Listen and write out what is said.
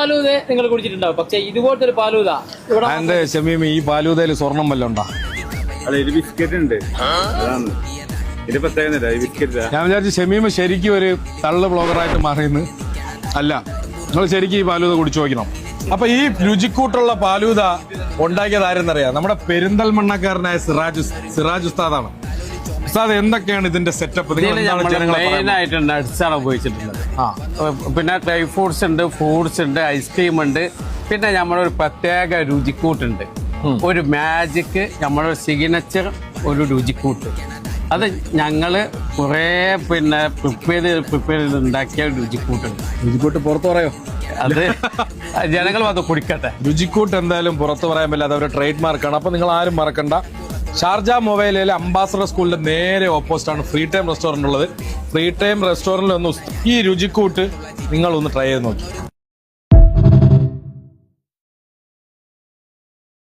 പാലൂത നിങ്ങൾ കുടിച്ചിട്ടുണ്ടാവും, പക്ഷെ ഇതുപോലത്തെ ഒരു പാലൂത ഇവിടെ എന്റെ ഷമീം ഈ പാലൂതയിൽ സ്വർണം വല്ലതും ഉണ്ടോ? അല്ല, ഇത് ബിസ്ക്കറ്റ് ഉണ്ട്, അതാണ് ഇത് പ്രത്യേകത. ഈ ബിസ്ക്കറ്റ് ഞാൻ വിചാരിച്ചു ഷമീം ശരിക്കും ഒരു തള്ളു ബ്ലോഗറായിട്ട് മാറിയെന്ന്. അല്ല, നിങ്ങൾ ശരിക്കും ഈ പാലൂത കുടിച്ചു നോക്കണം. അപ്പൊ ഈ രുചിക്കൂട്ടുള്ള പാലൂത ഉണ്ടാക്കിയത് ആരെന്നറിയാം? നമ്മുടെ പെരിന്തൽമണ്ണക്കാരനായ സിറാജ് ഉസ്താദാണ്. ഉസ്താദ്, എന്തൊക്കെയാണ് ഇതിന്റെ സെറ്റപ്പ്? മെയിനായിട്ട് നട്ട്സ് ആണ് ഉപയോഗിച്ചിട്ടുള്ളത്. പിന്നെ ഡ്രൈ ഫ്രൂട്ട്സ് ഉണ്ട്, ഫ്രൂട്ട്സ് ഉണ്ട്, ഐസ്ക്രീം ഉണ്ട്. പിന്നെ നമ്മളൊരു പ്രത്യേക രുചിക്കൂട്ടുണ്ട്, ഒരു മാജിക്, നമ്മളൊരു സിഗ്നേച്ചർ ഒരു രുചിക്കൂട്ട്. അത് ഞങ്ങള് കുറെ പ്രിപ്പയർ ചെയ്ത് ഉണ്ടാക്കിയ രുചിക്കൂട്ടുണ്ട്. രുചിക്കൂട്ട് പുറത്തു പറയോ? അത് ജനങ്ങൾ അത് കുടിക്കട്ടെ. രുചിക്കൂട്ട് എന്തായാലും പുറത്തു പറയാൻ പറ്റില്ല, അത് അവരുടെ ട്രേഡ് മാർക്കാണ്. അപ്പൊ നിങ്ങൾ ആരും മറക്കണ്ട, ഷാർജ മൊബൈലിലെ അംബാസഡർ സ്കൂളിന്റെ നേരെ ഓപ്പോസിറ്റ് ആണ് ഫ്രീ ടൈം റെസ്റ്റോറന്റ് ഉള്ളത്. ഫ്രീ ടൈം റെസ്റ്റോറന്റിൽ ഒന്ന് ഈ രുചിക്കൂട്ട് നിങ്ങൾ ഒന്ന് ട്രൈ ചെയ്ത് നോക്കി.